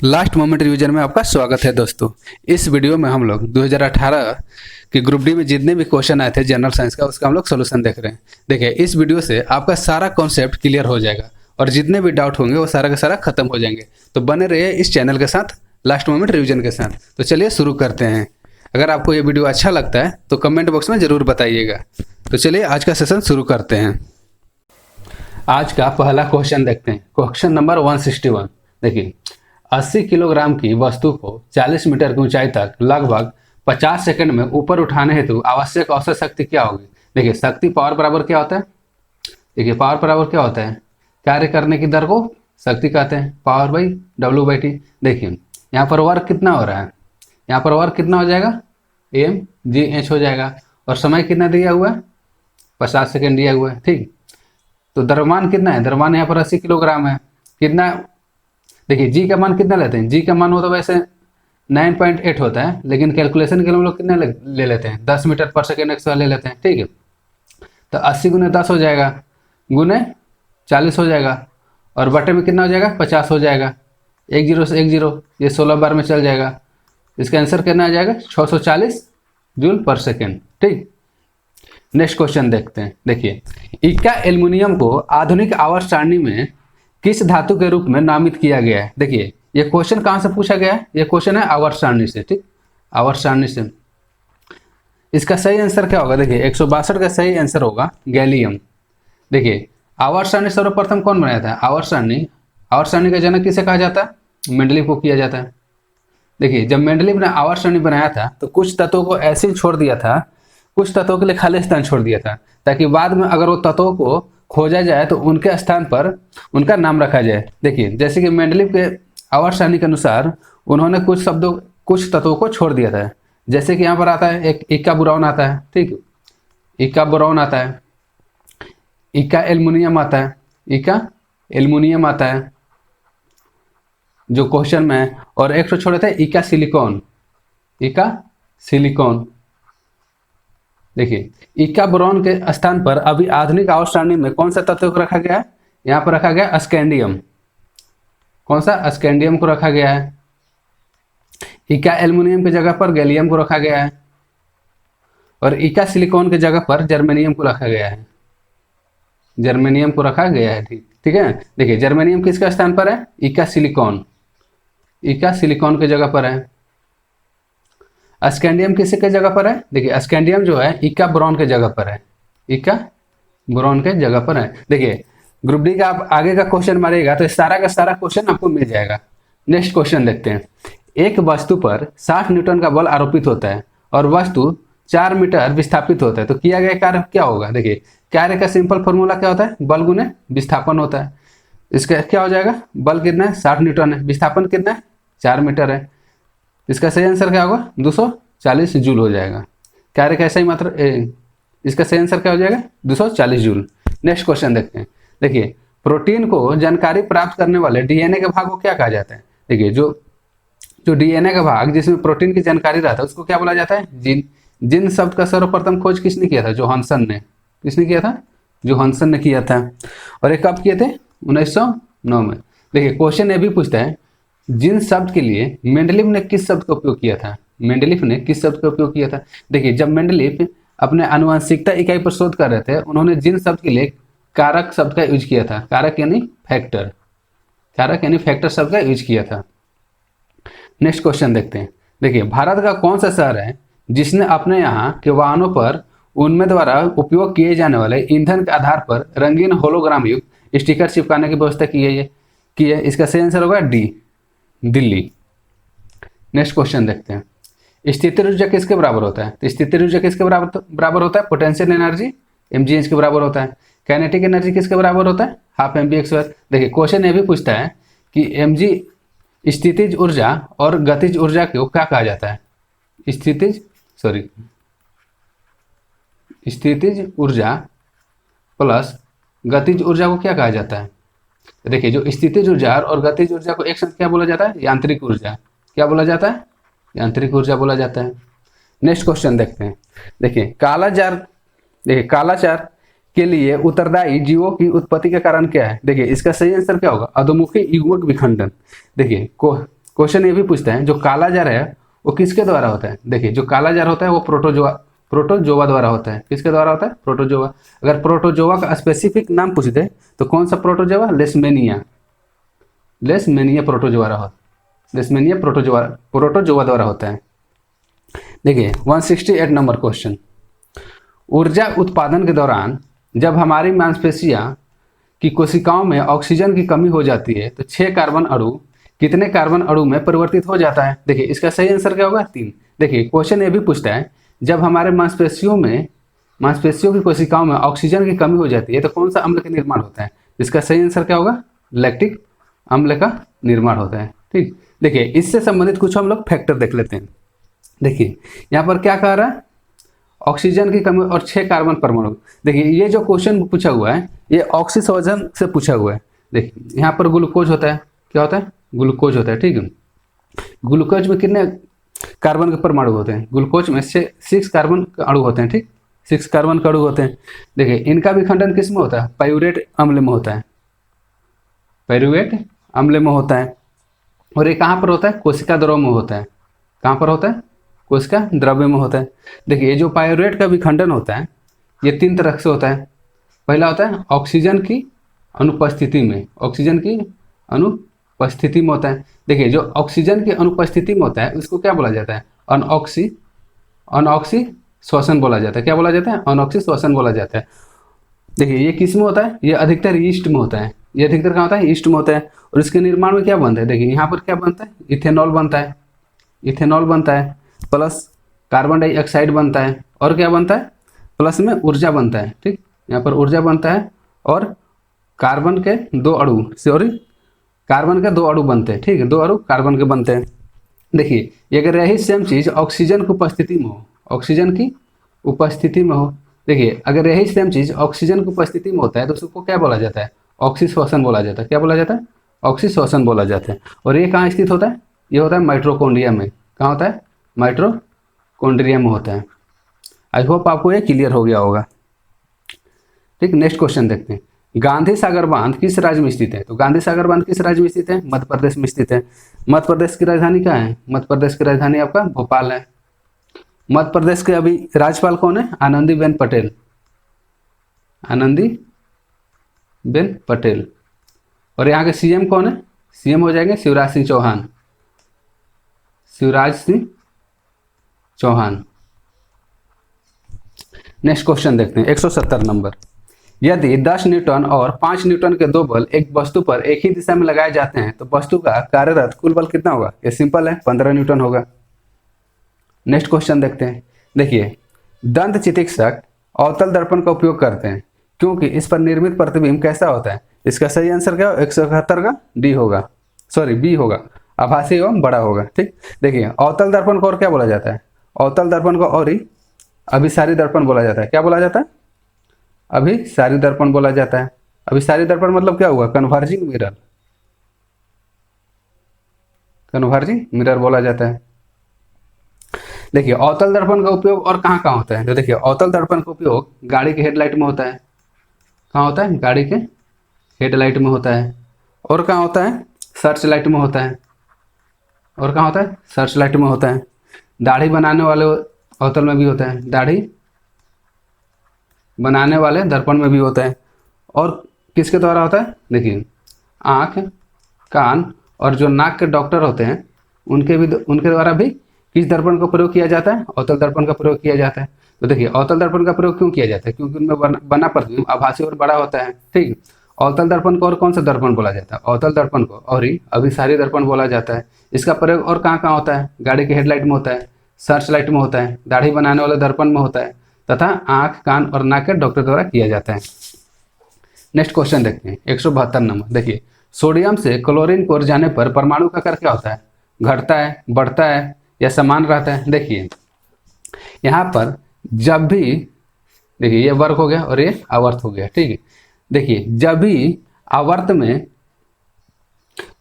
Last moment revision में आपका स्वागत है दोस्तों। इस वीडियो में हम लोग 2018 के ग्रुप डी में जितने भी क्वेश्चन आए थे जनरल साइंस का, उसका हम लोग सोल्यूशन देख रहे हैं। देखिए, इस वीडियो से आपका सारा कॉन्सेप्ट क्लियर हो जाएगा और जितने भी डाउट होंगे वो सारा का सारा खत्म हो जाएंगे। तो बने रहिए इस चैनल के साथ, लास्ट मोमेंट रिवीजन के साथ। तो चलिए शुरू करते हैं। अगर आपको ये वीडियो अच्छा लगता है तो कमेंट बॉक्स में ज़रूर बताइएगा। तो चलिए आज का सेशन शुरू करते हैं। आज का पहला क्वेश्चन देखते हैं। Question number 161। देखिए, 80 किलोग्राम की वस्तु को 40 मीटर की ऊंचाई तक लगभग 50 सेकंड में ऊपर उठाने हेतु आवश्यक औसत शक्ति क्या होगी। देखिए, शक्ति पावर बराबर क्या होता है। देखिए, पावर बराबर क्या होता है, कार्य करने की दर को शक्ति कहते हैं, पावर बाई W/T। देखिए, यहाँ पर वर्क कितना हो रहा है, यहाँ पर वर्क कितना हो जाएगा, mgh हो जाएगा। और समय कितना दिया हुआ है, 50 सेकेंड दिया हुआ है। ठीक, तो द्रव्यमान कितना है, द्रव्यमान यहाँ पर 80 किलोग्राम है। कितना, देखिए जी का मान कितना लेते हैं, जी का मान होता है वैसे 9.8 होता है, लेकिन कैलकुलेशन के लिए हम लोग कितना ले लेते हैं, 10 मीटर पर सेकेंड एक्स ले लेते हैं। ठीक है, तो 80 गुने 10 हो जाएगा, गुने 40 हो जाएगा, और बटे में कितना हो जाएगा, 50 हो जाएगा। 1 0 से 1 0, ये 16 बार में चल जाएगा। इसका आंसर कितना आ जाएगा, 640 जूल पर सेकेंड। ठीक, नेक्स्ट क्वेश्चन देखते हैं। देखिए, इक्का एल्युमिनियम को आधुनिक आवर्त सारणी में किस धातु के रूप में नामित किया गया है। देखिए, ये क्वेश्चन कहाँ से पूछा गया है, ये क्वेश्चन है आवर्त सारणी से। ठीक, आवर्त सारणी से। इसका सही आंसर क्या होगा, देखिए 162 का सही आंसर होगा गैलियम। देखिए, आवर्त सारणी सर्वप्रथम कौन बनाया था, आवर्त सारणी का जनक किसे कहा जाता है, मेंडलीव को किया जाता है। देखिए, जब मेंडलीव ने आवर्त सारणी बनाया था तो कुछ तत्वों को ऐसे ही छोड़ दिया था, कुछ तत्वों के लिए खाली स्थान छोड़ दिया था, ताकि बाद में अगर वो तत्वों को खोजा जाए तो उनके स्थान पर उनका नाम रखा जाए। देखिए, जैसे कि मेंडलीव के आवर्त सारणी के अनुसार उन्होंने कुछ तत्वों को छोड़ दिया था। जैसे कि यहाँ पर आता है एक इक्का बोरॉन आता है। ठीक, इक्का बोरॉन आता है, इक्का एल्युमिनियम आता है, इक्का एल्युमिनियम आता है जो क्वेश्चन में है, और एक तो छोड़े थे इक्का सिलिकॉन, इक्का सिलिकॉन। देखिए, इक्का बोरॉन के स्थान पर अभी आधुनिक आवर्त सारणी में कौन सा तत्व को रखा गया है, यहाँ पर रखा गया है स्कैंडियम। कौन सा, स्कैंडियम को रखा गया है। इक्का एल्युमिनियम की जगह पर गैलियम को रखा गया है, और इक्का सिलिकॉन की जगह पर जर्मेनियम को रखा गया है, जर्मेनियम को रखा गया है। ठीक है, देखिए जर्मेनियम किसका स्थान पर है, इक्का सिलिकॉन, इक्का सिलिकॉन की जगह पर है। स्कैंडियम किसके जगह पर है, देखिए स्कैंडियम जो है इक्का बोरॉन के जगह पर है, इक्का बोरॉन के जगह पर है। देखिए, ग्रुप डी का आप आगे का क्वेश्चन मारिएगा तो सारा का सारा क्वेश्चन आपको मिल जाएगा। नेक्स्ट क्वेश्चन देखते हैं। एक वस्तु पर 60 न्यूटन का बल आरोपित होता है और वस्तु 4 मीटर विस्थापित होता है, तो किया गया कार्य क्या होगा। देखिए, कार्य का सिंपल फॉर्मूला क्या होता है, बल गुने विस्थापन होता है। इसका क्या हो जाएगा, बल कितना है, 60 न्यूटन है, विस्थापन कितना है, 4 मीटर है। इसका सही आंसर क्या होगा, 240 जूल हो जाएगा। कार्य का ऐसा ही मात्रा, इसका सही आंसर क्या हो जाएगा, 240 जूल। नेक्स्ट क्वेश्चन देखते हैं। देखिए, प्रोटीन को जानकारी प्राप्त करने वाले डीएनए के भाग को क्या कहा जाता है। देखिए, जो डीएनए का भाग जिसमें प्रोटीन की जानकारी रहता है उसको क्या बोला जाता है, जीन। जीन शब्द का सर्वप्रथम खोज किसने किया था, जोहानसन ने। किसने किया था, जोहानसन ने किया था। और ये कब किए थे, 1909 में। देखिए, क्वेश्चन ये भी पूछता है, जीन शब्द के लिए मेंडलीव ने किस शब्द का उपयोग किया था, मेंडलीव ने किस शब्द का उपयोग किया था। देखिए, जब मेंडलीव अपने आनुवंशिकता इकाई पर शोध कर रहे थे, उन्होंने जीन शब्द के लिए कारक शब्द का यूज किया था, कारक यानी फैक्टर, कारक यानी फैक्टर शब्द का यूज किया था। नेक्स्ट क्वेश्चन देखते हैं। देखिए, भारत का कौन सा शहर है जिसने अपने यहाँ के वाहनों पर उनमें द्वारा उपयोग किए जाने वाले ईंधन के आधार पर रंगीन होलोग्राम युक्त स्टिकर चिपकाने की व्यवस्था की है। इसका सही आंसर होगा डी, दिल्ली। नेक्स्ट क्वेश्चन देखते हैं। स्थितिज ऊर्जा किसके बराबर होता है, तो स्थितिज ऊर्जा किसके बराबर होता है, पोटेंशियल एनर्जी mgh के बराबर होता है। काइनेटिक एनर्जी किसके बराबर होता है, हाफ mvx²। देखिए, क्वेश्चन ये भी पूछता है कि mg स्थितिज ऊर्जा और गतिज ऊर्जा को क्या कहा जाता है, स्थितिज ऊर्जा प्लस गतिज ऊर्जा को क्या कहा जाता है। देखिए, जो स्थितिज ऊर्जा और गतिज ऊर्जा को एक साथ क्या बोला जाता है, यांत्रिक ऊर्जा। क्या बोला जाता है, यांत्रिक ऊर्जा बोला जाता है। नेक्स्ट क्वेश्चन देखते हैं। देखिए, कालाजार के लिए उत्तरदायी जीवों की उत्पत्ति का कारण क्या है। देखिए, इसका सही आंसर क्या होगा, अधोमुखी युग्मक विखंडन। देखिए, क्वेश्चन ये भी पूछता है जो काला जार है वो किसके द्वारा होता है। देखिए जो काला जार होता है वो प्रोटोजोआ द्वारा होता है। किसके द्वारा होता है? प्रोटोजोआ। अगर प्रोटोजोआ का स्पेसिफिक नाम पूछ दे तो कौन सा प्रोटोजोआ? लेसमेनिया प्रोटोजोआ द्वारा होता है। देखिए 168 नंबर क्वेश्चन, ऊर्जा उत्पादन के दौरान जब हमारी मांसपेशियां की कोशिकाओं में ऑक्सीजन की कमी हो जाती है तो 6 कार्बन अणु कितने कार्बन अणु में परिवर्तित हो जाता है? देखिए इसका सही आंसर क्या होगा? 3। देखिए क्वेश्चन ये भी पूछता है जब हमारे मांसपेशियों की कोशिकाओं में ऑक्सीजन की कमी हो जाती है तो कौन सा अम्ल का निर्माण होता है? इसका सही आंसर क्या होगा? लैक्टिक अम्ल का निर्माण होता है। ठीक, देखिए इससे संबंधित कुछ हम लोग फैक्टर देख लेते हैं। देखिए यहाँ पर क्या कह रहा है? ऑक्सीजन की कमी और 6 कार्बन परमाणु। देखिए ये जो क्वेश्चन पूछा हुआ है ये ऑक्सीजन से पूछा हुआ है। देखिए यहाँ पर ग्लूकोज होता है। क्या होता है? ग्लूकोज होता है। ठीक है, ग्लूकोज में कितने कार्बन के परमाणु होते हैं? ग्लूकोज में 6 कार्बन के अणु होते हैं। ठीक, 6 कार्बन के अणु होते हैं। देखिए इनका विखंडन किस में होता है? पाइरूवेट अम्ल में होता है। पाइरूवेट अम्ल में होता है। और ये कहाँ पर होता है? कोशिका द्रव में होता है। कहाँ पर होता है? कोशिका द्रव्य में होता है। देखिए जो पाइरूवेट का विखंडन होता है ये 3 तरह से होता है। पहला होता है ऑक्सीजन की अनुपस्थिति में। ऑक्सीजन की अनुपस्थिति में होता है। देखिए जो ऑक्सीजन की अनुपस्थिति में होता है उसको क्या बोला जाता है? अनऑक्सी श्वसन बोला जाता है। क्या बोला जाता है? अनऑक्सी श्वसन बोला जाता है। देखिए ये किस में होता है? ये अधिकतर ईस्ट में होता है। ये अधिकतर कहाँ होता है? ईस्ट में होता है। और इसके निर्माण में क्या बनता है? देखिए यहाँ पर क्या बनता है? इथेनॉल बनता है प्लस कार्बन डाइऑक्साइड बनता है। और क्या बनता है? प्लस में ऊर्जा बनता है। ठीक, यहाँ पर ऊर्जा बनता है और कार्बन के 2 अणु बनते हैं। ठीक है, 2 अणु कार्बन के बनते हैं। देखिए ये अगर यही सेम चीज़ ऑक्सीजन की उपस्थिति में हो, देखिए अगर यही सेम चीज़ ऑक्सीजन की उपस्थिति में होता है तो उसको क्या बोला जाता है? ऑक्सीश्वसन बोला जाता है। क्या बोला जाता है? ऑक्सीश्वसन बोला जाता है। और ये कहाँ स्थित होता है? ये होता है माइटोकॉन्ड्रिया में। कहाँ होता है? माइटोकॉन्ड्रिया में होता है। आई होप आपको ये क्लियर हो गया होगा। ठीक, नेक्स्ट क्वेश्चन देखते हैं। गांधी सागर बांध किस राज्य में स्थित है? तो गांधी सागर बांध किस राज्य में स्थित है? मध्य प्रदेश में स्थित है। मध्य प्रदेश की राजधानी क्या है? मध्य प्रदेश की राजधानी आपका भोपाल है। मध्य प्रदेश के अभी राज्यपाल कौन है? आनंदीबेन पटेल। और यहाँ के सीएम कौन है? सीएम हो जाएंगे शिवराज सिंह चौहान। नेक्स्ट क्वेश्चन देखते हैं 170 नंबर। यदि 10 न्यूटन और 5 न्यूटन के 2 बल एक वस्तु पर एक ही दिशा में लगाए जाते हैं तो वस्तु का कार्यरत कुल बल कितना होगा? ये सिंपल है, 15 न्यूटन होगा। नेक्स्ट क्वेश्चन देखते हैं। देखिए दंत चिकित्सक अवतल दर्पण का उपयोग करते हैं क्योंकि इस पर निर्मित प्रतिबिंब कैसा होता है? इसका सही आंसर क्या होगा? 171 का बी होगा, आभासी एवं बड़ा होगा। ठीक, देखिए अवतल दर्पण को और क्या बोला जाता है? अवतल दर्पण को और ही अभिसारी दर्पण बोला जाता है। क्या बोला जाता है? अभिसारी दर्पण बोला जाता है। अभिसारी दर्पण मतलब क्या हुआ? कन्वर्जिंग मिरर बोला जाता है। देखिए अवतल दर्पण का उपयोग और कहाँ कहाँ होता है? तो देखिए अवतल दर्पण का उपयोग गाड़ी के हेडलाइट में होता है। कहाँ होता है? गाड़ी के हेडलाइट में होता है। और कहाँ होता है? सर्च लाइट में होता है। और कहाँ होता है? सर्च लाइट में होता है। दाढ़ी बनाने वाले अवतल में भी होता है। दाढ़ी बनाने वाले दर्पण में भी होता है। और किसके द्वारा होता है? देखिए आँख, कान और जो नाक के डॉक्टर होते हैं उनके द्वारा भी किस दर्पण का प्रयोग किया जाता है? अवतल दर्पण का प्रयोग किया जाता है। तो देखिए अवतल दर्पण का प्रयोग क्यों किया जाता है? क्योंकि उनमें बना प्रतिबिंब आभासी और बड़ा होता है। ठीक, अवतल दर्पण को और कौन सा दर्पण बोला जाता है? अवतल दर्पण को और ही अभिसारी दर्पण बोला जाता है। इसका प्रयोग और कहाँ कहाँ होता है? गाड़ी के हेडलाइट में होता है, सर्च लाइट में होता है, दाढ़ी बनाने वाले दर्पण में होता है तथा आँख, कान और नाक के डॉक्टर द्वारा किया जाता है। नेक्स्ट क्वेश्चन देखते हैं 172 नंबर। देखिए सोडियम से क्लोरीन को जाने पर परमाणु का आकार क्या होता है? घटता है, बढ़ता है या समान रहता है? देखिए यहाँ पर जब भी, देखिए ये वर्ग हो गया और ये आवर्त हो गया। ठीक है, देखिए जब भी आवर्त में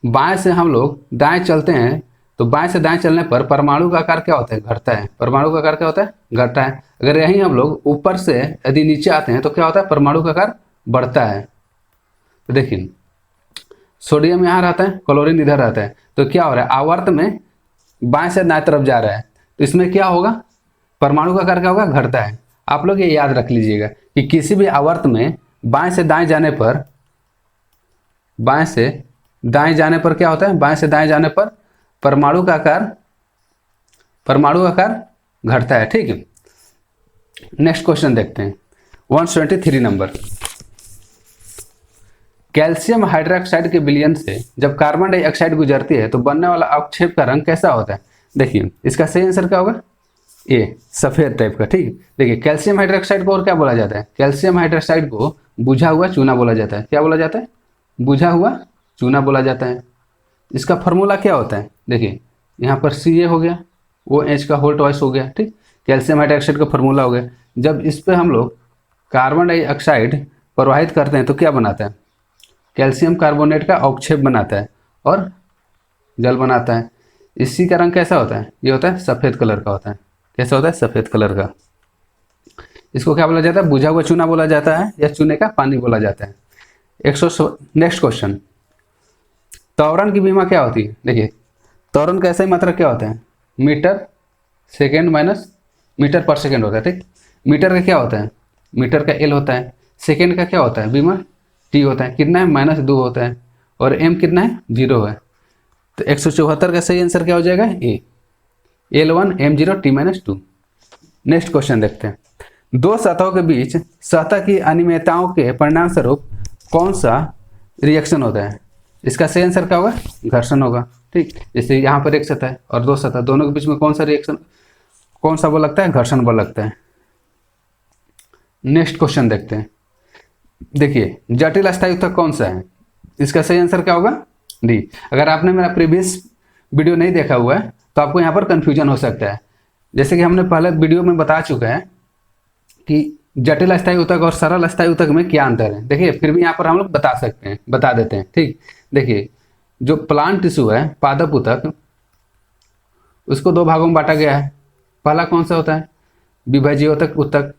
बाएं से हम लोग दाएं चलते हैं तो बाएं से दाएं चलने पर परमाणु का आकार क्या होता है? घटता है। परमाणु का आकार क्या होता है? घटता है। अगर यहीं हम लोग ऊपर से यदि नीचे आते हैं तो क्या होता है? परमाणु का आकार बढ़ता है। तो देखिए सोडियम यहाँ रहता है, क्लोरीन इधर रहता है, तो क्या हो रहा है, आवर्त में बाएं से दाएं तरफ जा रहा है, तो इसमें क्या होगा, परमाणु का आकार क्या होगा, घटता है। आप लोग ये याद रख लीजिएगा कि किसी भी आवर्त में बाएं से दाएं जाने पर, बाएं से दाएं जाने पर क्या होता है, बाएं से दाएं जाने पर परमाणु का आकार घटता है। ठीक है, नेक्स्ट क्वेश्चन देखते हैं 123 नंबर। कैल्शियम हाइड्रोक्साइड के विलयन से जब कार्बन डाइऑक्साइड गुजरती है तो बनने वाला अवक्षेप का रंग कैसा होता है। देखिए इसका सही आंसर क्या होगा, ए, सफेद टाइप का। ठीक है, देखिए कैल्शियम हाइड्रोक्साइड को और क्या बोला जाता है, कैल्शियम हाइड्रोक्साइड को बुझा हुआ चूना बोला जाता है। क्या बोला जाता है, बुझा हुआ चूना बोला जाता है। इसका फॉर्मूला क्या होता है, देखिए यहाँ पर Ca हो गया, OH का होल ट्वाइस हो गया। ठीक, कैल्शियम हाइड्रोक्साइड का फॉर्मूला हो गया। जब इस पर हम लोग कार्बन डाइऑक्साइड प्रवाहित करते हैं तो क्या बनाता है, कैल्शियम कार्बोनेट का अवक्षेप बनाता है और जल बनाता है। इसी का रंग कैसा होता है, ये होता है सफ़ेद कलर का होता है। कैसा होता है, सफ़ेद कलर का। इसको क्या बोला जाता है, बुझा हुआ चूना बोला जाता है या चूने का पानी बोला जाता है। नेक्स्ट क्वेश्चन, त्वरण की बीमा क्या होती है। देखिए त्वरण का ऐसा ही मात्रा क्या होता है, मीटर सेकेंड माइनस मीटर पर सेकेंड होता है। ठीक, मीटर का क्या होता है, मीटर का L होता है। सेकेंड का क्या होता है, बीमा T होता है। कितना है, -2 होता है। और M कितना है, 0 है। तो 174 का सही आंसर क्या हो जाएगा, ए, L1 M0 T-2। Next question देखते हैं, दो सतहों के बीच सतह की अनियमितताओं के परिणाम स्वरूप कौन सा रिएक्शन होता है। इसका सही आंसर क्या होगा, घर्षण होगा। ठीक, जैसे यहाँ पर एक सतह और दो सतह, दोनों के बीच में कौन सा रिएक्शन, कौन सा बल लगता है, घर्षण बल लगता है। नेक्स्ट क्वेश्चन देखते हैं, देखिए जटिल अस्थायी ऊतक कौन सा है। इसका सही आंसर क्या होगा, डी। अगर आपने मेरा प्रीवियस वीडियो नहीं देखा हुआ है तो आपको यहाँ पर कंफ्यूजन हो सकता है। जैसे कि हमने पहले वीडियो में बता चुका है कि जटिल अस्थायी ऊतक और सरल अस्थायी ऊतक में क्या अंतर है। देखिए फिर भी यहाँ पर हम लोग बता सकते हैं, बता देते हैं। ठीक, देखिए जो प्लांट टिश्यू है, पादप ऊतक, उसको दो भागों में बांटा गया है। पहला कौन सा होता है, विभज्योतक ऊतक,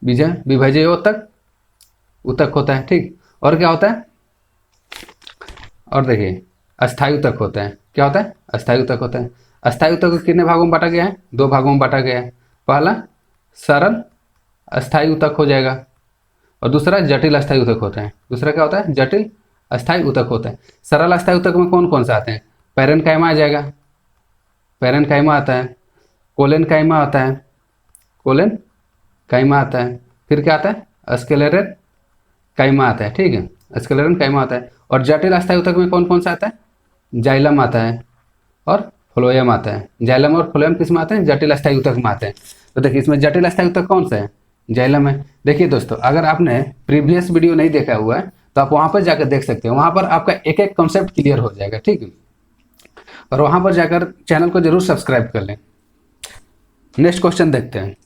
विभज्योतक ऊतक होता है। ठीक, और क्या होता है, और देखिए अस्थायी ऊतक होता है। क्या होता है, अस्थायी ऊतक होता है। अस्थायी ऊतक को कितने भागों में बांटा गया है, दो भागों में बांटा गया है। पहला सरल अस्थायी ऊतक हो जाएगा और दूसरा जटिल अस्थायी ऊतक होता है। दूसरा क्या होता है, जटिल अस्थायी ऊतक होता है। सरल अस्थायी ऊतक में कौन कौन सा आते हैं, पैरेन्काइमा आ जाएगा, पैरेन्काइमा आता है, कोलेनकाइमा आता है, कोलेनकाइमा आता है। फिर क्या आता है, स्क्लेरल काइमा आता है। ठीक है, स्क्लेरल काइमा आता है। और जटिल अस्थायी ऊतक में कौन कौन सा आता है, जाइलम आता है और फ्लोएम आता है। जाइलम और फ्लोएम किस में आते हैं, जटिल अस्थायी ऊतक में आते हैं। तो देखिए इसमें जटिल अस्थायी ऊतक कौन सा है, जाइलम है। देखिए दोस्तों, अगर आपने प्रीवियस वीडियो नहीं देखा हुआ है तो आप वहाँ पर जाकर देख सकते हैं। वहाँ पर आपका एक एक कॉन्सेप्ट क्लियर हो जाएगा। ठीक है, और वहाँ पर जाकर चैनल को जरूर सब्सक्राइब कर लें। नेक्स्ट क्वेश्चन देखते हैं,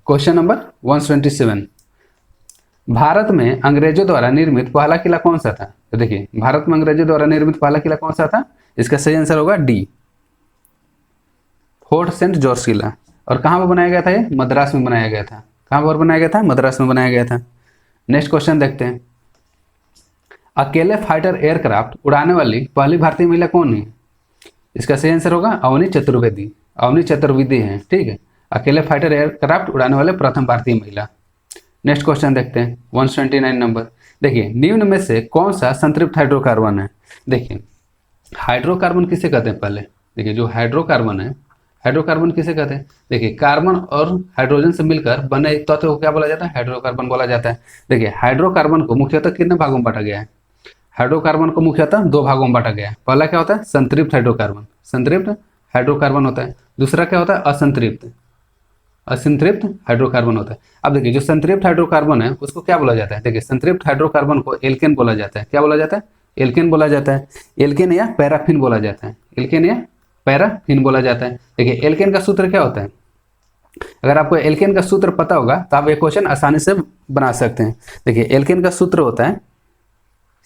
क्वेश्चन नंबर 127। भारत में अंग्रेजों द्वारा निर्मित पहला किला कौन सा था। तो देखिए भारत में अंग्रेजों द्वारा निर्मित पहला किला कौन सा था, इसका सही आंसर होगा डी, फोर्ट सेंट जॉर्ज किला। और कहाँ पर बनाया गया था, ये मद्रास में बनाया गया था। कहाँ पर बनाया गया था, मद्रास में बनाया गया था। नेक्स्ट क्वेश्चन देखते हैं, अकेले फाइटर एयरक्राफ्ट उड़ाने वाली पहली भारतीय महिला कौन है। इसका सही आंसर होगा अवनी चतुर्वेदी। अवनी चतुर्वेदी है। ठीक है, अकेले फाइटर एयरक्राफ्ट उड़ाने वाले प्रथम भारतीय महिला। नेक्स्ट क्वेश्चन देखते हैं 129 नंबर। देखिए निम्न में से कौन सा संतृप्त हाइड्रोकार्बन है। देखिए हाइड्रोकार्बन किसे कहते हैं, पहले देखिए जो हाइड्रोकार्बन है, हाइड्रोकार्बन किसे कहते हैं। देखिए कार्बन और हाइड्रोजन से मिलकर बने तत्व को क्या बोला जाता है, हाइड्रोकार्बन बोला जाता है। देखिए हाइड्रोकार्बन को मुख्यतः कितने भागों में बांटा गया है, हाइड्रोकार्बन को मुख्यतः दो भागों में बांटा गया है। पहला क्या होता है, संतृप्त हाइड्रोकार्बन, संतृप्त हाइड्रोकार्बन होता है। दूसरा क्या होता है, असंतृप्त, असंतृप्त हाइड्रोकार्बन होता है। अब देखिए जो संतृप्त हाइड्रोकार्बन है उसको क्या बोला जाता है। देखिए संतृप्त हाइड्रोकार्बन को एल्केन बोला जाता है। क्या बोला जाता है, एल्केन बोला जाता है। एल्केन या पैराफिन बोला जाता है, एल्केन या पैराफिन बोला जाता है। देखिए एल्केन का सूत्र क्या होता है, अगर आपको एल्केन का सूत्र पता होगा तो आप ये क्वेश्चन आसानी से बना सकते हैं। देखिए एल्केन का सूत्र होता है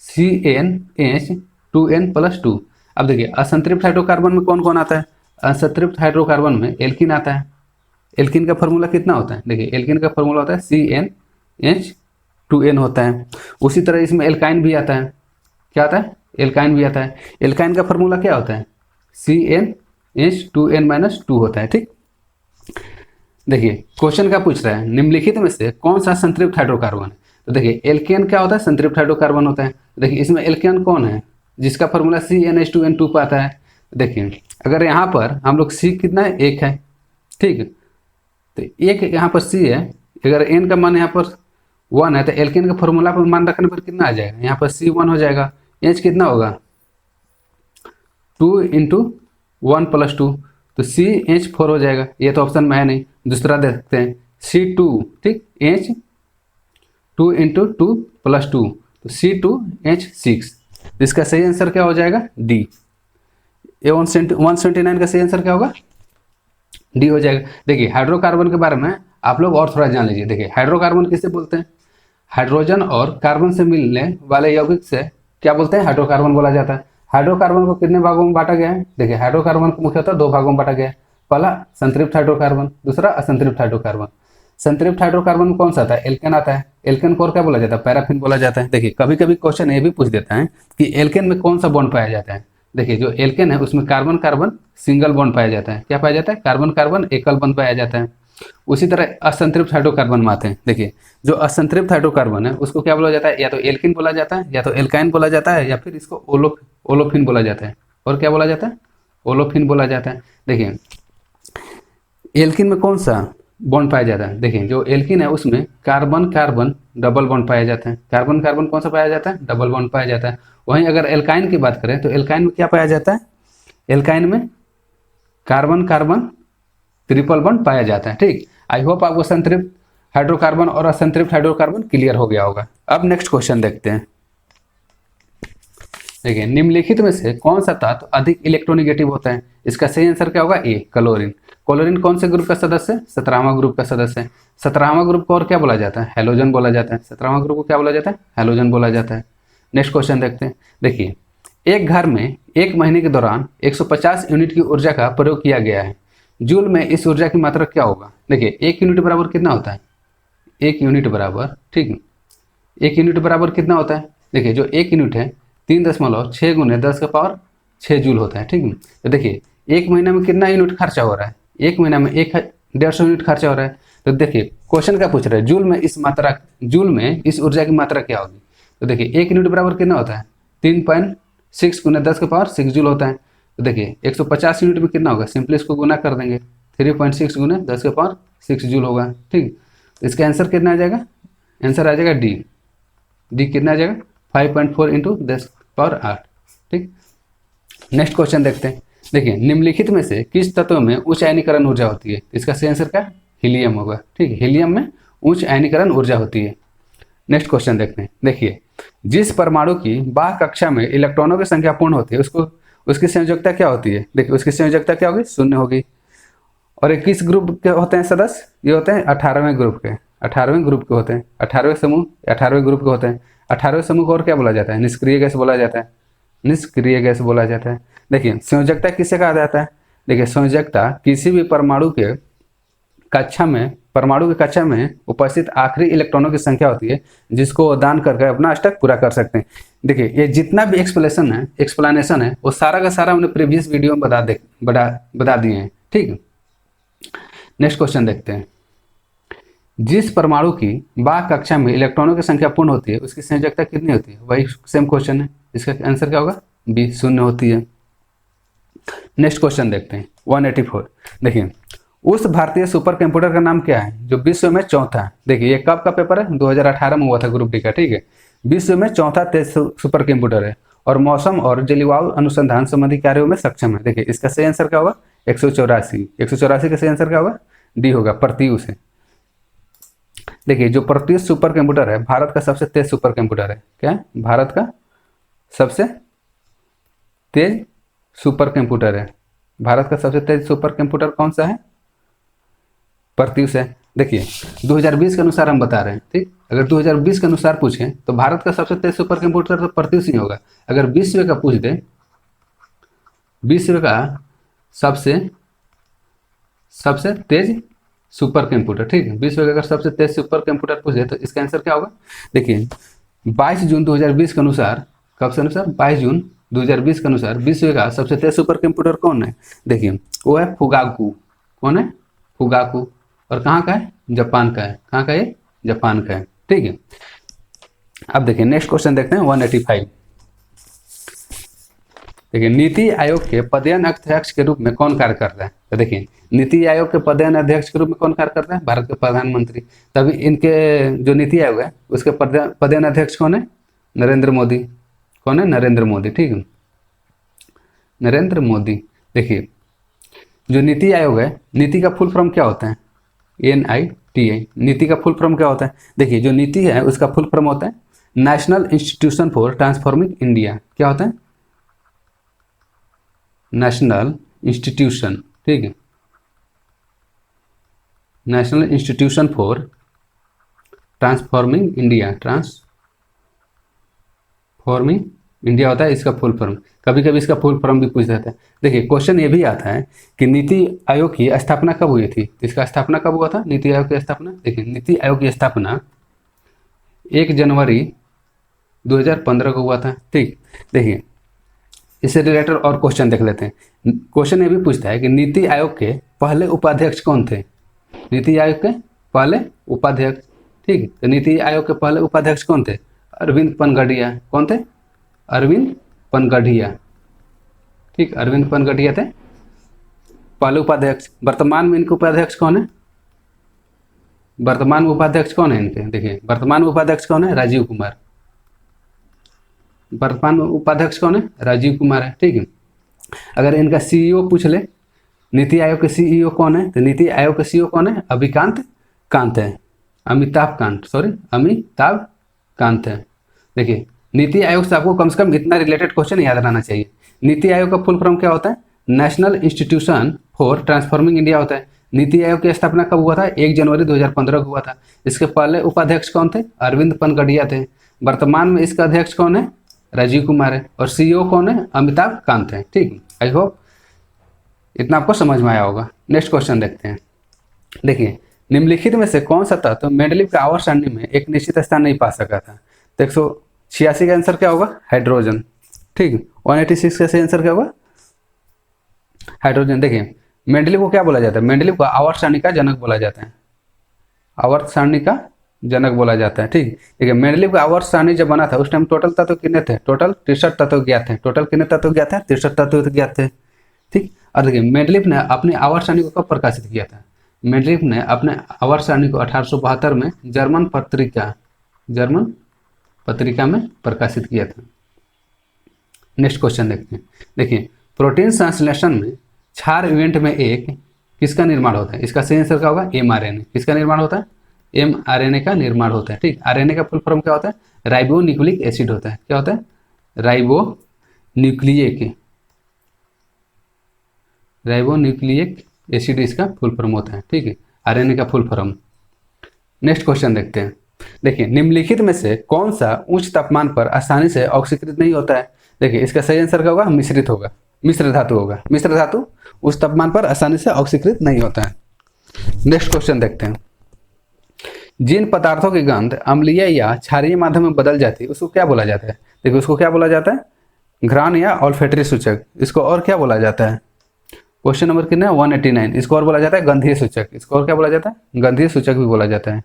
CnH2n+2। अब देखिए असंतृप्त हाइड्रोकार्बन में कौन कौन आता है, असंतृप्त हाइड्रोकार्बन में एल्कीन आता है। एल्कीन का फॉर्मूला कितना होता है, देखिए एल्कीन का फॉर्मूला होता है CnH 2N होता है। उसी तरह इसमें एल्काइन भी आता है। क्या आता है? एल्काइन भी आता है। एल्काइन का फॉर्मूला क्या होता है? CnH2n-2 होता है। ठीक, देखिए क्वेश्चन क्या पूछ रहा है, निम्नलिखित में से कौन सा संतृप्त हाइड्रोकार्बन है? तो देखिए एल्केन क्या होता है? संतृप्त हाइड्रोकार्बन होता है। देखिए इसमें एल्केन कौन है जिसका फॉर्मूला CnH2n2 पर आता है? देखिए अगर यहाँ पर हम लोग C कितना है? 1 है। ठीक, तो एक यहाँ पर C है, अगर n का मान यहाँ पर 1 है तो एल्केन का फॉर्मूला पर मान रखने पर कितना आ जाएगा? यहाँ पर C1 हो जाएगा। H कितना होगा? 2 × 1 + 2, तो CH4 हो जाएगा। ये तो ऑप्शन में है नहीं। दूसरा देखते हैं C2। ठीक, H 2 × 2 + 2, तो C2H6। इसका सही आंसर क्या हो जाएगा? डी। ये 179 का सही आंसर क्या होगा? डी हो जाएगा। देखिए हाइड्रोकार्बन के बारे में आप लोग और थोड़ा जान लीजिए। देखिए हाइड्रोकार्बन किसे बोलते हैं? हाइड्रोजन और कार्बन से मिलने वाले यौगिक से क्या बोलते हैं? हाइड्रोकार्बन बोला जाता है। हाइड्रोकार्बन को कितने भागों में बांटा गया है? देखिए हाइड्रोकार्बन को मुख्यतः 2 भागों में बांटा गया है। पहला संतृप्त हाइड्रोकार्बन, दूसरा असंतृप्त हाइड्रोकार्बन। संतृप्त हाइड्रोकार्बन में कौन सा आता है? एल्केन आता है। एल्केन को और क्या बोला जाता है? पैराफिन बोला जाता है। देखिए कभी कभी क्वेश्चन ये भी पूछ देता है कि एल्केन में कौन सा बॉन्ड पाया जाता है। देखिए जो एल्केन है उसमें कार्बन कार्बन सिंगल बॉन्ड पाया जाता है। क्या पाया जाता है? कार्बन कार्बन एकल बॉन्ड पाया जाता है। उसी तरह असंतृप्त हाइड्रोकार्बन में आते हैं। देखिए जो असंतृप्त हाइड्रोकार्बन है उसको क्या बोला जाता है? या तो एल्किन बोला जाता है, या तो एल्काइन बोला जाता है, या फिर इसको ओलोफिन बोला जाता है। और क्या बोला जाता है? ओलोफिन बोला जाता है। देखिए एल्किन में कौन सा बॉन्ड पाया जाता है? देखिए जो एल्किन है उसमें कार्बन कार्बन डबल बॉन्ड पाया जाता है। कार्बन कार्बन कौन सा पाया जाता है? डबल बॉन्ड पाया जाता है। वहीं अगर एल्काइन की बात करें तो एल्काइन में क्या पाया जाता है? एल्काइन में कार्बन कार्बन ट्रिपल बॉन्ड पाया जाता है। ठीक, आई होप आपको संतृप्त हाइड्रोकार्बन और असंतृप्त हाइड्रोकार्बन क्लियर हो गया होगा। अब नेक्स्ट क्वेश्चन देखते हैं। देखिए निम्नलिखित में से कौन सा तत्व अधिक इलेक्ट्रोनेगेटिव होता है? इसका सही आंसर क्या होगा? ए, क्लोरीन। क्लोरीन कौन से ग्रुप का सदस्य है? 17वां ग्रुप का सदस्य है। 17वां ग्रुप को और क्या बोला जाता है? हैलोजन बोला जाता है। 17वां ग्रुप को क्या बोला जाता है? हैलोजन बोला जाता है। नेक्स्ट क्वेश्चन देखते हैं। देखिए एक घर में 1 महीने के दौरान 150 यूनिट की ऊर्जा का प्रयोग किया गया है। जूल में इस ऊर्जा की मात्रा क्या होगा? देखिए 1 यूनिट बराबर कितना होता है? 1 यूनिट बराबर, ठीक, 1 यूनिट बराबर कितना होता है? देखिए जो 1 यूनिट है 3.6 × 10⁶ जूल होता है। ठीक है, तो देखिए 1 महीने में कितना यूनिट खर्चा हो रहा है? 1 महीना में 150 यूनिट खर्चा हो रहा है। तो देखिए क्वेश्चन क्या पूछ रहा है? जूल में इस ऊर्जा की मात्रा क्या होगी? तो देखिए 1 यूनिट बराबर कितना होता है? 3.6 × 10⁶ जूल होता है। तो देखिए 150 यूनिट में कितना होगा? सिंपली इसको गुना कर देंगे, 3.6 × 10⁶ जूल होगा। ठीक, तो इसका आंसर कितना आ जाएगा? आंसर आ जाएगा डी। डी कितना आ जाएगा? 5.4 × 10⁸। ठीक, नेक्स्ट क्वेश्चन देखते हैं। देखिए निम्नलिखित में से किस तत्व में उच्च आयनीकरण ऊर्जा होती है? इसका सही आंसर क्या? हीलियम होगा। ठीक, हीलियम में उच्च आयनीकरण ऊर्जा होती है। नेक्स्ट क्वेश्चन देखते हैं। देखिए जिस परमाणु की बाह्य कक्षा में इलेक्ट्रॉनों की संख्या पूर्ण होती है उसकी संयोजकता क्या होती है? देखिए उसकी संयोजकता क्या होगी? 0 होगी। और ये किस ग्रुप के होते हैं सदस्य? ये होते हैं 18वें ग्रुप के। 18वें ग्रुप के होते हैं। 18वें समूह 18वें ग्रुप के होते हैं। 18वें समूह को और क्या बोला जाता है? निष्क्रिय गैस बोला जाता है। निष्क्रिय गैस बोला जाता है। देखिए संयोजकता किसे कहा जाता है? देखिए संयोजकता किसी भी परमाणु के कक्षा में उपस्थित आखिरी इलेक्ट्रॉनों की संख्या होती है जिसको वो दान करके अपना अष्टक पूरा कर सकते हैं। देखिए ये जितना भी एक्सप्लेनेशन है वो सारा का सारा हमने प्रीवियस वीडियो में बता दिए हैं। ठीक, नेक्स्ट क्वेश्चन देखते हैं। जिस परमाणु की बाह्य कक्षा में इलेक्ट्रॉनों की संख्या पूर्ण होती है उसकी संयोजकता कितनी होती है? वही सेम क्वेश्चन है। इसका आंसर क्या होगा? बी, 0 होती है। नेक्स्ट क्वेश्चन देखते हैं 184। देखिए उस भारतीय सुपर कंप्यूटर का नाम क्या है जो विश्व में चौथा है? देखिए ये कब का पेपर है? 2018 में हुआ था ग्रुप डी का। ठीक है, विश्व में चौथा तेज सुपर कंप्यूटर है और मौसम और जलवायु अनुसंधान संबंधी कार्यों में सक्षम है। देखिए इसका सही आंसर क्या होगा? 184 का सही आंसर क्या होगा? डी होगा, प्रत्यूष है। देखिए जो प्रत्यूष सुपर कंप्यूटर है भारत का सबसे तेज सुपर कंप्यूटर है। क्या है? भारत का सबसे तेज सुपर कंप्यूटर है। भारत का सबसे तेज सुपर कंप्यूटर कौन सा है? प्रत्यूष है। देखिए 2020 के अनुसार हम बता रहे हैं। ठीक, अगर 2020 के अनुसार पूछें तो भारत का सबसे तेज सुपर कंप्यूटर तो प्रत्यूष ही होगा। अगर विश्व का पूछ दे, विश्व का सबसे तेज सुपर कंप्यूटर, ठीक है। विश्व के अगर सबसे तेज सुपर कंप्यूटर पूछे तो इसका आंसर क्या होगा? देखिए 22 जून 2020 के अनुसार, कब से अनुसार? 22 जून 2020 के अनुसार विश्व का सबसे तेज सुपर कंप्यूटर कौन है? देखिए वो है फुगाकू। कौन है? फुगाकू। और कहाँ का है? जापान का है। कहाँ का है? जापान का है, ठीक है। अब देखिए नेक्स्ट क्वेश्चन देखते हैं 185। देखिए नीति आयोग के पदेन अध्यक्ष के रूप में कौन कार्य करता है? तो देखिए नीति आयोग के पदेन अध्यक्ष के रूप में कौन कार्य करता है? भारत के प्रधानमंत्री। तभी इनके जो नीति आयोग है उसके पदेन अध्यक्ष कौन है? नरेंद्र मोदी। कौन है? नरेंद्र मोदी, ठीक है, नरेंद्र मोदी। देखिए जो नीति आयोग है, नीति का फुल फॉर्म क्या होता है? NITI। नीति का फुल फॉर्म क्या होता है? देखिए जो नीति है उसका फुल फॉर्म होता है national institution for transforming India. क्या होता है? नेशनल इंस्टीट्यूशन, ठीक है, national institution for transforming India. Transforming India होता है इसका फुल फॉर्म। कभी कभी इसका फुल फॉर्म भी पूछ देता है। देखिए क्वेश्चन ये भी आता है कि नीति आयोग की स्थापना कब हुई थी? इसका स्थापना कब हुआ था नीति आयोग की स्थापना? देखिए नीति आयोग की स्थापना 1 जनवरी 2015 को हुआ था, ठीक। देखिए इससे रिलेटेड और क्वेश्चन देख लेते हैं। क्वेश्चन ये भी पूछता है कि नीति आयोग के पहले उपाध्यक्ष कौन थे? नीति आयोग के पहले उपाध्यक्ष, ठीक है। तो नीति आयोग के पहले उपाध्यक्ष कौन थे? अरविंद पनगड़िया। कौन थे? अरविंद पनगड़िया, ठीक, अरविंद पनगड़िया थे पहले उपाध्यक्ष। वर्तमान में इनके उपाध्यक्ष कौन है? वर्तमान उपाध्यक्ष कौन है इनके? देखिए वर्तमान उपाध्यक्ष कौन है? राजीव कुमार। वर्तमान उपाध्यक्ष कौन है? राजीव कुमार है, ठीक है। अगर इनका CEO पूछ ले, नीति आयोग के CEO कौन है? तो नीति आयोग के CEO कौन है? अमिताभ कांत है। देखिए नीति आयोग से आपको कम से कम इतना रिलेटेड क्वेश्चन याद रहना चाहिए। नीति आयोग का फुल फॉर्म क्या होता है? National institution for transforming India होता है। नीति आयोग की स्थापना कब हुआ था? 1 जनवरी 2015 को हुआ था। इसके पहले उपाध्यक्ष कौन थे? अरविंद पनगड़िया थे। वर्तमान में इसका अध्यक्ष कौन है? राजीव कुमार है। और CEO कौन है? अमिताभ कांत है, ठीक। आई होप इतना आपको समझ में आया होगा। नेक्स्ट क्वेश्चन देखते हैं। देखिए निम्नलिखित में से कौन सा तत्व मेंडलीव का आवर्त सारणी में एक निश्चित स्थान नहीं पा सका था? तो 186 का आंसर क्या होगा? हाइड्रोजन, ठीक। 186 का सही आंसर क्या होगा? हाइड्रोजन। देखिए मेंडलीव को क्या बोला जाता है? मेंडलीव को आवर्त सारणी का जनक बोला जाता है। आवर्त सारणी का जनक बोला जाता है, ठीक। देखिए मेंडलीव का आवर्त सारणी जब बना था उस टाइम टोटल तत्व कितने थे? टोटल 63 तत्व ज्ञात थे। टोटल कितने तत्व ज्ञात थे? 63 तत्व ज्ञात थे, ठीक। और देखिए मेंडलीव ने अपनी आवर्त सारणी को कब प्रकाशित किया था? मेंडलीव ने अपने आवर्त सारणी को 1872 में जर्मन पत्रिका में प्रकाशित किया था। नेक्स्ट क्वेश्चन देखते हैं। देखिए प्रोटीन संश्लेषण में क्षार इवेंट में एक किसका निर्माण होता है? इसका सही आंसर क्या होगा? mRNA। किसका निर्माण होता है? mRNA का निर्माण होता है, ठीक। RNA का फुल फॉर्म क्या होता है? राइबो न्यूक्लिक एसिड होता है। क्या होता है? राइबो न्यूक्लिक एसिड इसका फुल फॉर्म होता है, ठीक है, RNA का फुल फॉर्म। नेक्स्ट क्वेश्चन देखते हैं। देखिए निम्नलिखित में से कौन सा उच्च तापमान पर आसानी से ऑक्सीकृत नहीं होता है? देखिए इसका सही आंसर क्या होगा? मिश्र धातु होगा। मिश्र धातु उच्च तापमान पर आसानी से ऑक्सीकृत नहीं होता है। नेक्स्ट क्वेश्चन देखते हैं। जिन पदार्थों की गंध अम्लीय या क्षारीय माध्यम में बदल जाती है उसको क्या बोला जाता है? देखिए उसको क्या बोला जाता है? घ्राण या ऑल्फेटरी सूचक। इसको और क्या बोला जाता है? क्वेश्चन नंबर कितना है? 189। इसको और बोला जाता है गंधीय सूचक। इसको और क्या बोला जाता है? गंधीय सूचक भी बोला जाता है।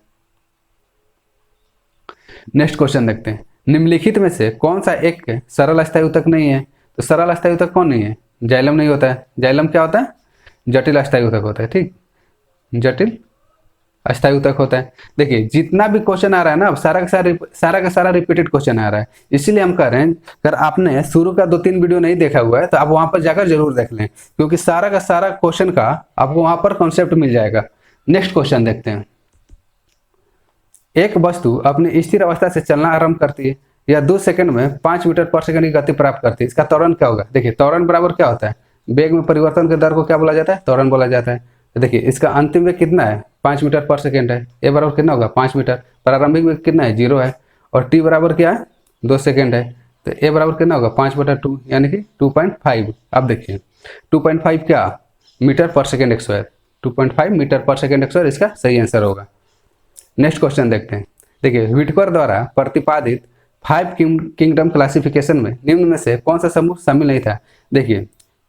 नेक्स्ट क्वेश्चन देखते हैं। निम्नलिखित में से कौन सा एक सरल अस्थायी ऊतक नहीं है? तो सरल अस्थायी ऊतक कौन नहीं है? जाइलम नहीं होता है। जाइलम क्या होता है? जटिल अस्थायी ऊतक होता है, ठीक, जटिल अस्थायी ऊतक होता है। देखिए जितना भी क्वेश्चन आ रहा है ना, सारा का सारा रिपीटेड क्वेश्चन आ रहा है। इसीलिए हम कह रहे हैं अगर आपने शुरू का 2-3 वीडियो नहीं देखा हुआ है तो आप वहां पर जाकर जरूर देख लें, क्योंकि सारा का सारा क्वेश्चन का आपको वहां पर कॉन्सेप्ट मिल जाएगा। नेक्स्ट क्वेश्चन देखते हैं। एक वस्तु अपनी स्थिर अवस्था से चलना आरंभ करती है या 2 सेकंड में 5 मीटर पर सेकंड की गति प्राप्त करती है। इसका त्वरण क्या होगा? देखिए त्वरण बराबर क्या होता है? वेग में परिवर्तन के दर को क्या बोला जाता है? त्वरण बोला जाता है। तो देखिए इसका अंतिम वेग कितना है? 5 मीटर पर सेकंड है। ए बराबर कितना होगा? 5 मीटर। प्रारंभिक वेग कितना है? 0 है। और टी बराबर क्या है? 2 सेकंड है। तो ए बराबर कितना होगा? 5/2 यानी कि 2.5। अब देखिए 2.5 क्या metre per second square. 2.5 metre पर सेकेंड स्क्वायर इसका सही आंसर होगा। नेक्स्ट क्वेश्चन देखते हैं। देखिए, व्हिटकर द्वारा प्रतिपादित 5 किंगडम क्लासिफिकेशन में निम्न में से कौन सा समूह शामिल नहीं था। देखिए,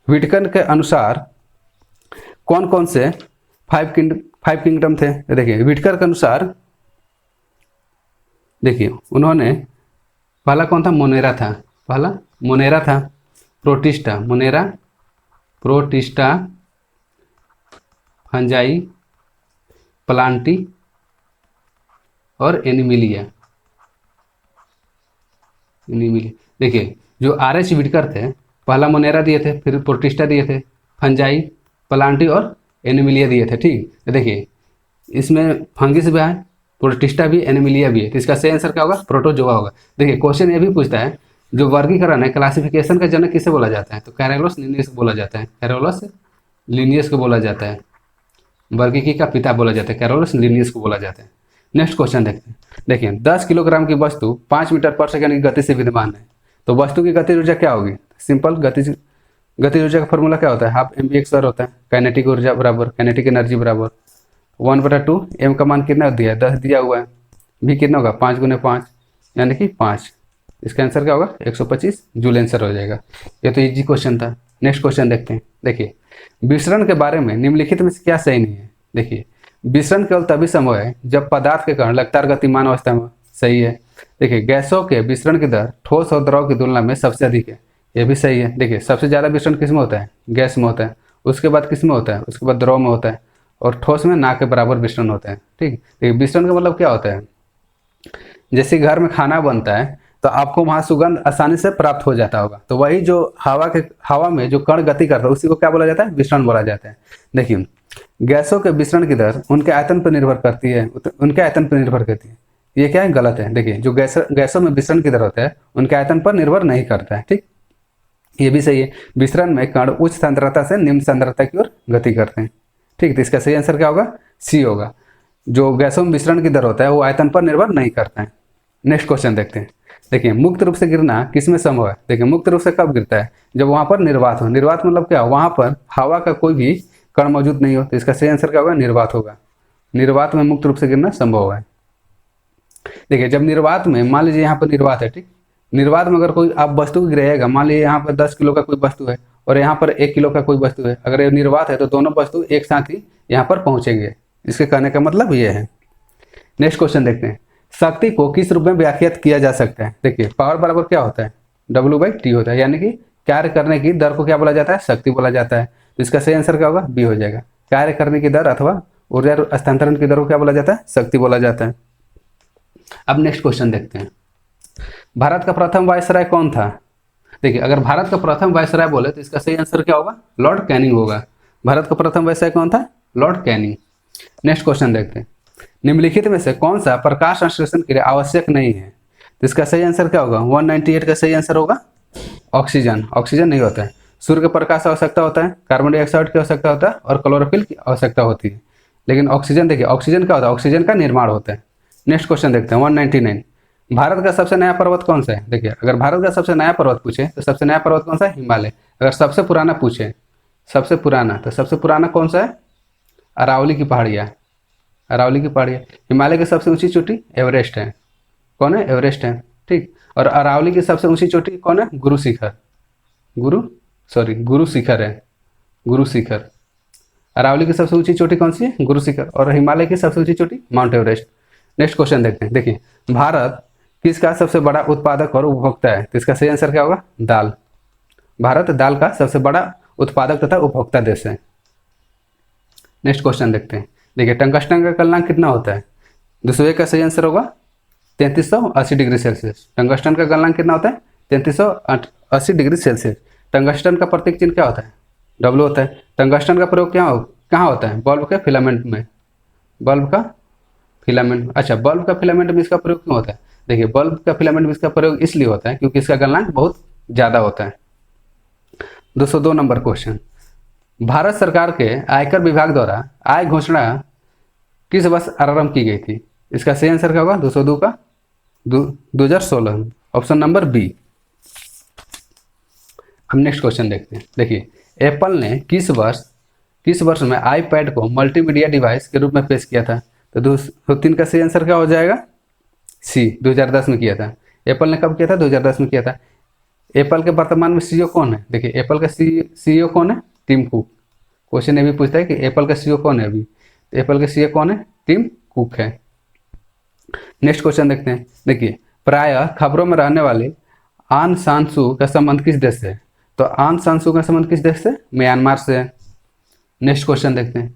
व्हिटकर के अनुसार कौन कौन से 5 किंगडम थे। देखिए, व्हिटकर के अनुसार देखिए उन्होंने पहला कौन था, मोनेरा था, पहला मोनेरा था, protista, Monera, protista, fungi, Plantae और एनिमिलिया। देखिए, जो आर.एच. व्हिटकर थे पहला मोनेरा दिए थे, फिर प्रोटिस्टा दिए थे, फंजाई, प्लांटी और एनिमिलिया दिए थे। ठीक, तो देखिए इसमें फंगिस भी है, प्रोटिस्टा भी, एनिमिलिया भी है, तो इसका सही आंसर क्या होगा, प्रोटोजोआ होगा। देखिए, क्वेश्चन ये भी पूछता है जो वर्गीकरण है, क्लासिफिकेशन का जनक किसे बोला जाता है, तो कैरोलस लिनियस को बोला जाता है, कैरोलस लिनियस को बोला जाता है, वर्गीकी का पिता बोला जाता है, कैरोलस लिनियस को बोला जाता है। नेक्स्ट क्वेश्चन देखते हैं। देखिए, 10 किलोग्राम की वस्तु 5 मीटर पर सेकंड की गति से विद्यमान है, तो वस्तु की गतिज ऊर्जा क्या होगी। सिंपल गतिज ऊर्जा का फॉर्मूला क्या होता है, हाफ mv/2 होता है। काइनेटिक ऊर्जा बराबर काइनेटिक एनर्जी बराबर 1/2, m का मान कितना दिया है, 10 दिया हुआ है, v कितना होगा 5 × 5 यानी कि 5। इसका आंसर क्या होगा 125 जूल आंसर हो जाएगा। ये तो इजी क्वेश्चन था। नेक्स्ट क्वेश्चन देखते हैं। देखिए, विसरण के बारे में निम्नलिखित में से क्या सही नहीं है। देखिए, विसरण केवल तभी संभव है जब पदार्थ के कण लगातार गतिमान अवस्था में। सही है। देखिए, गैसों के विसरण की दर ठोस और द्रव की तुलना में सबसे अधिक है, ये भी सही है। देखिए, सबसे ज़्यादा विसरण किस में होता है, गैस में होता है, उसके बाद किस में होता है, उसके बाद द्रव में होता है, और ठोस में ना के बराबर विसरण होता है। ठीक, देखिए विसरण का मतलब क्या होता है, जैसे घर में खाना बनता है तो आपको वहाँ सुगंध आसानी से प्राप्त हो जाता होगा, तो वही जो हवा में जो कण गति करता है उसी को क्या बोला जाता है, विसरण बोला जाता है। देखिए, गैसों के विसरण की दर उनके आयतन पर निर्भर करती है, उनके आयतन पर निर्भर करती है। ये क्या है, गलत है। देखिए, जो गैसों में विसरण की दर होता है उनके आयतन पर निर्भर नहीं करता है। ठीक, ये भी सही है। विसरण में कण उच्च सांद्रता से निम्न सांद्रता की ओर गति करते हैं। ठीक, तो इसका सही आंसर क्या होगा, सी होगा। जो गैसों में विसरण की दर होता है वो आयतन पर निर्भर नहीं करता है। नेक्स्ट क्वेश्चन देखते हैं। देखिए, मुक्त रूप से गिरना किसमें संभव है। देखिए, मुक्त रूप से कब गिरता है, जब वहाँ पर निर्वात हो। निर्वात मतलब क्या, वहाँ पर हवा का कोई भी कण मौजूद नहीं हो, तो इसका सही आंसर क्या होगा, निर्वात होगा। निर्वात में मुक्त रूप से गिरना संभव है। देखिए, जब निर्वात में मान लीजिए यहाँ पर निर्वात है, ठीक, निर्वात में अगर कोई आप वस्तु को गिराएगा, मान लीजिए यहाँ पर 10 किलो का कोई वस्तु है और यहाँ पर 1 किलो का कोई वस्तु है, अगर ये निर्वात है तो दोनों वस्तु एक साथ ही यहाँ पर पहुँचेंगे। इसके कहने का मतलब ये है। नेक्स्ट क्वेश्चन देखते हैं। शक्ति को किस रूप में व्याख्यात किया जा सकता है। देखिए, पावर बराबर क्या होता है, W/T होता है, यानी कि कार्य करने की दर को क्या बोला जाता है, शक्ति बोला जाता है। तो इसका सही आंसर क्या होगा, बी हो जाएगा। कार्य करने की दर अथवा ऊर्जा हस्तांतरण की दर को क्या बोला जाता है, शक्ति बोला जाता है। अब नेक्स्ट क्वेश्चन देखते हैं। भारत का प्रथम वायसराय कौन था। देखिए, अगर भारत का प्रथम वायसराय बोले तो इसका सही आंसर क्या होगा, लॉर्ड कैनिंग होगा। भारत का प्रथम वायसराय कौन था, लॉर्ड कैनिंग। नेक्स्ट क्वेश्चन देखते हैं। निम्नलिखित में से कौन सा प्रकाश संश्लेषण के लिए आवश्यक नहीं है। तो इसका सही आंसर क्या होगा, 198 का सही आंसर होगा ऑक्सीजन। ऑक्सीजन नहीं होता है। सूर्य के प्रकाश की आवश्यकता होता है, कार्बन डाइऑक्साइड की आवश्यकता होता है और क्लोरोफिल की आवश्यकता होती है, लेकिन ऑक्सीजन, देखिए ऑक्सीजन क्या होता है, ऑक्सीजन का निर्माण होता है। नेक्स्ट क्वेश्चन देखते हैं 199। भारत का सबसे नया पर्वत कौन सा है। देखिए, अगर भारत का सबसे नया पर्वत पूछे तो सबसे नया पर्वत कौन सा है, हिमालय। अगर सबसे पुराना पूछे, सबसे पुराना, तो सबसे पुराना कौन सा है, अरावली की पहाड़ियाँ। अरावली की पहाड़ियाँ। हिमालय की सबसे ऊंची चोटी एवरेस्ट है। कौन है, एवरेस्ट है। ठीक, और अरावली की सबसे ऊंची चोटी कौन है, गुरु शिखर है, गुरु शिखर। अरावली की सबसे ऊंची चोटी कौन सी है, गुरु शिखर, और हिमालय की सबसे ऊंची चोटी माउंट एवरेस्ट। नेक्स्ट क्वेश्चन देखते हैं। देखिए, भारत किसका सबसे बड़ा उत्पादक और उपभोक्ता है। तो इसका सही आंसर क्या होगा, दाल। भारत दाल का सबसे बड़ा उत्पादक तथा उपभोक्ता देश है। नेक्स्ट क्वेश्चन देखते हैं। देखिए, टंगस्टन का गलनांक कितना होता है। 201 का सही आंसर होगा 3380 डिग्री सेल्सियस। टंगस्टन का गलनांक कितना होता है, 3380 डिग्री सेल्सियस। टंगस्टन का प्रतीक चिन्ह क्या होता है, W होता है। टंगस्टन का प्रयोग कहाँ होता है, बल्ब के फिलामेंट में। बल्ब का फिलामेंट, अच्छा, बल्ब का फिलामेंट में इसका प्रयोग क्यों होता है। देखिए, बल्ब का फिलामेंट में इसका प्रयोग इसलिए होता है क्योंकि इसका गलनांक बहुत ज़्यादा होता है। 202 नंबर क्वेश्चन। भारत सरकार के आयकर विभाग द्वारा आय घोषणा किस वर्ष आरंभ की गई थी। इसका सही आंसर क्या होगा, 202 का 2016, ऑप्शन नंबर बी। हम नेक्स्ट क्वेश्चन देखते हैं। देखिए, एप्पल ने किस वर्ष किस वर्ष में आईपैड को मल्टीमीडिया डिवाइस के रूप में पेश किया था? तो 3 का सही आंसर क्या हो जाएगा? सी, 2010 में किया था। एप्पल ने कब किया था? 2010 में किया था। एप्पल के वर्तमान में सीईओ कौन है? देखिए एप्पल का सीईओ कौन है? Tim cook. क्वेश्चन ये भी पूछता है कि एप्पल का सीईओ कौन है अभी? तो एप्पल का सीईओ कौन है? टिम कुक है। नेक्स्ट क्वेश्चन देखते हैं। देखिए प्रायः खबरों में रहने वाले आन सान सू का संबंध किस देश से है? तो आन सान सू का संबंध किस देश से? म्यांमार से है। नेक्स्ट क्वेश्चन देखते हैं।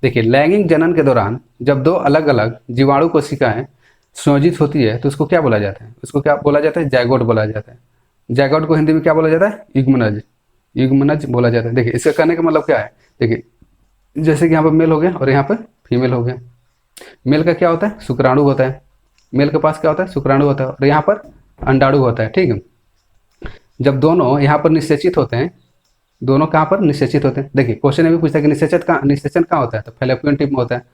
देखिए लैंगिक जनन के दौरान जब 2 अलग अलग जीवाणु कोशिकाएं संयोजित होती है तो उसको क्या बोला जाता है? उसको क्या बोला जाता है? जायगोट बोला जाता है। जायगोट को हिंदी में क्या बोला जाता है? युग्मनज। युग्मनज बोला जाता है। देखिए इसका कहने का मतलब क्या है? देखिए जैसे कि यहाँ पर मेल हो गया और यहाँ पर फीमेल हो गया। मेल का क्या होता है? शुक्राणु होता है। मेल के पास क्या होता है? शुक्राणु होता है और यहाँ पर अंडाणु होता है। ठीक है, जब दोनों यहाँ पर निषेचित होते हैं, दोनों कहाँ पर निषेचित होते हैं? देखिए क्वेश्चन ये भी पूछता है कि निषेचन कहाँ होता है? तो फैलोपियन ट्यूब में होता है।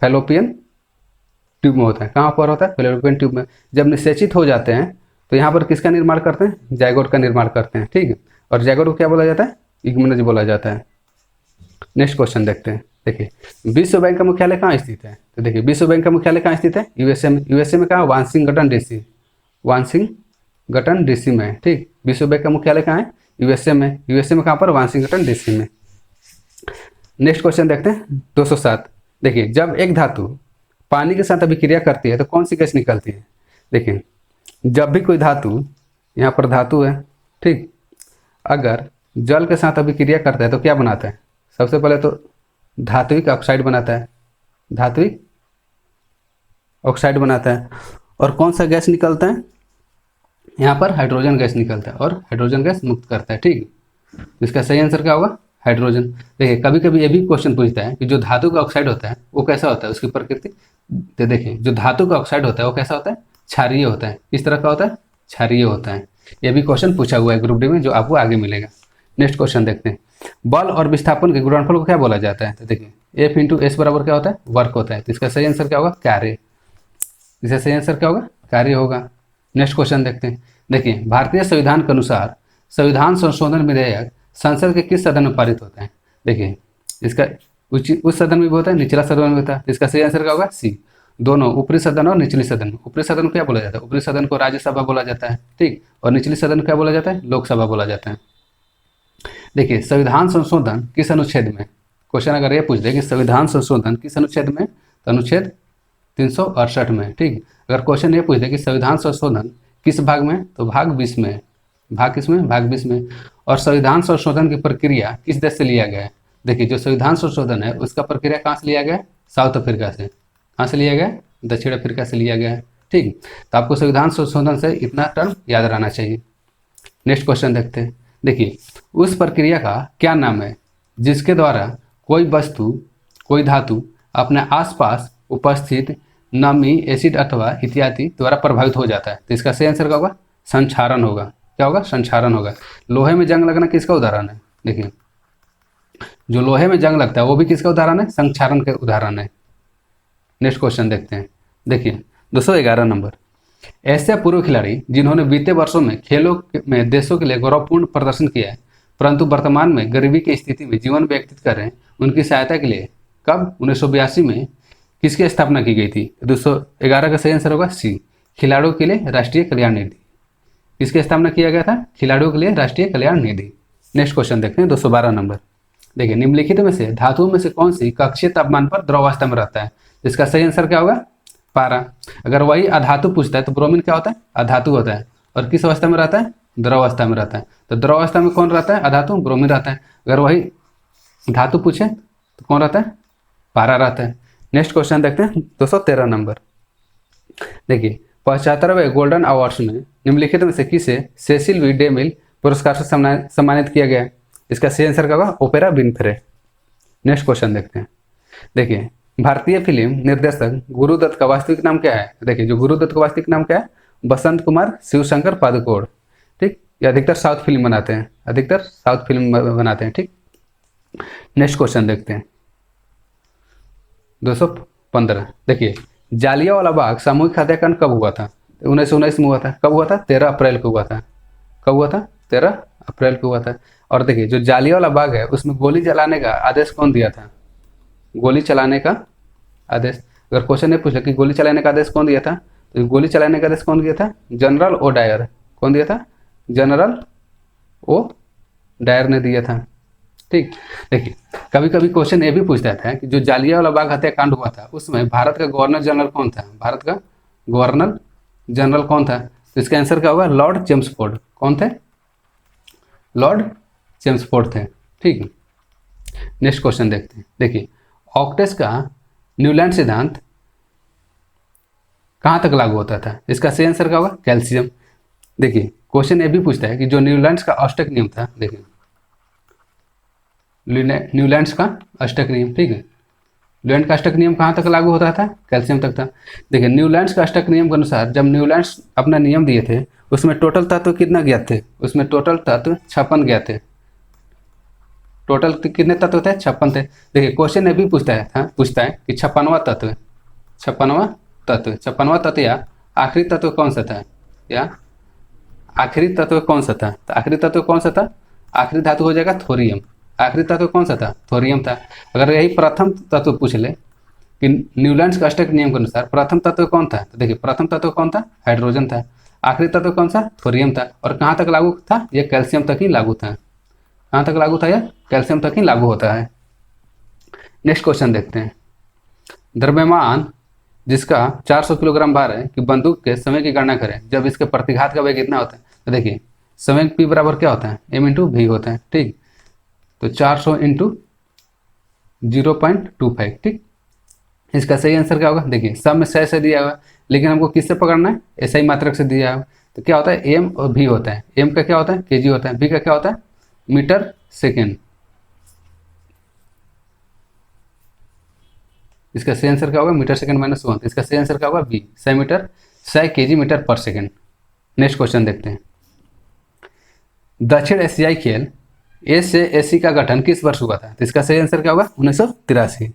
फैलोपियन ट्यूब में होता है। कहाँ पर होता है? फैलोपियन ट्यूब में। जब निषेचित हो जाते हैं तो यहाँ पर किसका निर्माण करते हैं? जायगोट का निर्माण करते हैं। ठीक है, और जायगोट को क्या बोला जाता है? युग्मनज बोला जाता है। नेक्स्ट क्वेश्चन देखते हैं। देखिए विश्व बैंक का मुख्यालय कहाँ स्थित है? तो देखिए विश्व बैंक का मुख्यालय कहाँ स्थित है? यूएसए में। यूएसए में कहाँ? Washington DC. वाशिंगटन डीसी में है। ठीक, विश्व बैंक का मुख्यालय कहाँ है? यूएसए में। यूएसए में कहाँ पर? वाशिंगटन डीसी में। नेक्स्ट क्वेश्चन देखते हैं 207। देखिए जब एक धातु पानी के साथ अभिक्रिया करती है तो कौन सी गैस निकलती है? देखिए जब भी कोई धातु, यहाँ पर धातु है, ठीक, अगर जल के साथ अभिक्रिया करता है तो क्या बनाता है? सबसे पहले तो धात्विक ऑक्साइड बनाता है। धात्विक ऑक्साइड बनाता है। और कौन सा गैस निकलता है? यहाँ पर हाइड्रोजन गैस निकलता है और हाइड्रोजन गैस मुक्त करता है। ठीक, इसका सही आंसर क्या होगा? हाइड्रोजन। देखिए कभी कभी ये भी क्वेश्चन पूछता है कि जो धातु का ऑक्साइड होता है वो कैसा होता है, उसकी प्रकृति। तो देखिए जो धातु का ऑक्साइड होता है वो कैसा होता है? क्षारीय होता है। किस तरह का होता है? क्षारीय होता है। ये भी क्वेश्चन पूछा हुआ है ग्रुप डी में, जो आपको आगे मिलेगा। नेक्स्ट क्वेश्चन देखते हैं। बल और विस्थापन के गुणनफल को क्या बोला जाता है? तो देखिए एफ इंटू एस बराबर क्या होता है? वर्क होता है। तो इसका सही आंसर क्या होगा? कार्य। इसका सही आंसर क्या होगा? कार्य होगा। नेक्स्ट क्वेश्चन देखते हैं। देखिए भारतीय संविधान के अनुसार संविधान संशोधन विधेयक संसद के किस सदन में पारित होता है? देखिए इसका उस सदन में भी होता है, निचला सदन में होता है। तो इसका सही आंसर क्या होगा? सी, दोनों, ऊपरी सदन और निचली सदन। ऊपरी सदन को क्या बोला जाता है? ऊपरी सदन को राज्यसभा बोला जाता है। ठीक, और निचली सदन को क्या बोला जाता है? लोकसभा बोला जाता है। देखिए संविधान संशोधन किस अनुच्छेद में? क्वेश्चन अगर ये पूछ दे कि संविधान संशोधन किस अनुच्छेद में, तो अनुच्छेद 368 में। ठीक, अगर क्वेश्चन ये पूछ दे कि संविधान संशोधन किस भाग में, तो भाग 20 में। भाग किसमें? भाग 20 में। और संविधान संशोधन की प्रक्रिया किस देश से लिया गया है? देखिए जो संविधान संशोधन है उसका प्रक्रिया कहाँ से लिया गया है? साउथ अफ्रीका से। कहाँ से लिया गया है? दक्षिण अफ्रीका से लिया गया है। ठीक, तो आपको संविधान संशोधन से इतना टर्म याद रहना चाहिए। नेक्स्ट क्वेश्चन देखते हैं। देखिए उस प्रक्रिया का क्या नाम है जिसके द्वारा कोई वस्तु, कोई धातु अपने आसपास उपस्थित नमी, एसिड अथवा इत्यादि द्वारा प्रभावित हो जाता है? तो इसका सही आंसर क्या होगा? संक्षारण होगा। क्या होगा? संक्षारण होगा। लोहे में जंग लगना किसका उदाहरण है? देखिए जो लोहे में जंग लगता है वो भी किसका उदाहरण है? संक्षारण के उदाहरण है। नेक्स्ट क्वेश्चन देखते हैं। देखिए 211 नंबर। ऐसे पूर्व खिलाड़ी जिन्होंने बीते वर्षों में खेलों में देशों के लिए गौरवपूर्ण प्रदर्शन किया है परंतु वर्तमान में गरीबी की स्थिति में जीवन व्यतीत कर रहे हैं, उनकी सहायता के लिए कब 1982 में किसकी स्थापना की गई थी? 211 का सही आंसर होगा सी, खिलाड़ियों के लिए राष्ट्रीय कल्याण निधि। किसकी स्थापना किया गया था? खिलाड़ियों के लिए राष्ट्रीय कल्याण निधि। नेक्स्ट क्वेश्चन देखते हैं 212 नंबर। देखिए निम्नलिखित में से धातुओं में से कौन सी कक्षीय तापमान पर द्रवावस्था में रहता है? इसका सही आंसर क्या होगा? पारा। अगर वही अधातु पूछता है तो ब्रोमीन क्या होता है? अधातु होता है। और किस अवस्था में रहता है? द्रव अवस्था में रहता है। तो द्रव अवस्था में कौन रहता है? अधातु, ब्रोमीन रहता है। अगर वही धातु पूछे तो कौन रहता है? पारा रहता है। नेक्स्ट क्वेश्चन देखते हैं 213 नंबर। देखिए 75वें गोल्डन अवार्ड्स में निम्नलिखित में से किसे सेसिल वी डेमिल पुरस्कार से सम्मानित किया गया? इसका सही आंसर क्या होगा? Opera Winfrey. नेक्स्ट क्वेश्चन देखते हैं। देखिए भारतीय फिल्म निर्देशक गुरुदत्त का वास्तविक नाम क्या है? देखिए जो गुरुदत्त का वास्तविक नाम क्या है? बसंत कुमार शिवशंकर पादुकोण। ठीक, ये अधिकतर साउथ फिल्म बनाते हैं, अधिकतर साउथ फिल्म बनाते हैं। ठीक, नेक्स्ट क्वेश्चन देखते हैं 215। देखिए जालियांवाला बाग सामूहिक हत्याकांड कब हुआ था? 1919 में हुआ था। कब हुआ था? 13 अप्रैल को हुआ था। कब हुआ था? 13 अप्रैल को हुआ था। और देखिए जो जालियांवाला बाग है उसमें गोली चलाने का आदेश कौन दिया था? गोली चलाने का आदेश, अगर क्वेश्चन ने पूछा कि गोली चलाने का आदेश कौन दिया था, तो गोली चलाने का आदेश कौन दिया था? General O Dyer. कौन दिया था? जनरल ओ डायर ने दिया था। ठीक, देखिए कभी कभी क्वेश्चन ये भी पूछता था कि जो जालियांवाला बाग हत्याकांड हुआ था उसमें भारत का गवर्नर जनरल कौन था? भारत का गवर्नर जनरल कौन था? तो इसका आंसर क्या होगा? Lord Chelmsford. कौन थे? लॉर्ड चेम्सफोर्ड थे। ठीक है, नेक्स्ट क्वेश्चन देखते हैं। देखिए ऑक्टेस का न्यूलैंड सिद्धांत कहाँ तक लागू होता था? इसका सही आंसर क्या होगा? कैल्शियम। देखिए क्वेश्चन ये भी पूछता है कि जो न्यूलैंड्स का अष्टक नियम था, देखिए न्यूलैंड्स का अष्टक नियम, ठीक है, न्यूलैंड का अष्टक नियम कहाँ तक लागू होता था? कैल्शियम तक था। देखिए न्यूलैंड्स का अष्टक नियम के अनुसार जब न्यूलैंड्स अपना नियम दिए थे उसमें टोटल तत्व कितना ज्ञात थे? उसमें टोटल तत्व 56 ज्ञात थे। टोटल कितने तत्व थे? 56 थे। देखिए क्वेश्चन ये भी पूछता है कि 56वां तत्व, 56वां तत्व या आखिरी तत्व कौन सा था? या आखिरी तत्व कौन सा था? तो आखिरी तत्व कौन सा था? आखिरी धातु हो जाएगा थोरियम। आखिरी तत्व कौन सा था? थोरियम था। अगर यही प्रथम तत्व पूछ ले कि न्यूलैंड्स का अष्टक नियम के अनुसार प्रथम तत्व कौन था, तो देखिए प्रथम तत्व कौन था? हाइड्रोजन था। आखिरी तत्व कौन सा? थोरियम था। और कहाँ तक लागू था? यह कैल्शियम तक ही लागू था। कहाँ तक लागू था? यह कैल्शियम तक ही लागू होता है। नेक्स्ट क्वेश्चन देखते हैं। द्रव्यमान जिसका 400 किलोग्राम भार है कि बंदूक के समय की गणना करें जब इसके प्रतिघात का वेग कितना होता है? तो देखिए समय पी बराबर क्या होता है? एम इंटू वी होता है। ठीक, तो 400 इंटू 0.25। ठीक, इसका सही आंसर क्या होगा? देखिए सब में सही दिया हुआ, लेकिन हमको किससे पकड़ना है? ऐसा ही मात्रक से दिया हुआ। तो क्या होता है? एम और वी होता है। एम का क्या होता है? केजी होता है। वी का क्या होता है? Metre second. इसका सही आंसर क्या होगा? Metre second minus 1। इसका सही आंसर क्या होगा? B, 100 metre, 100 kg metre per second. Next question देखते हैं। दक्षिण एशियाई खेल ए से एसी का गठन किस वर्ष हुआ था? तो इसका सही आंसर क्या होगा? 1983।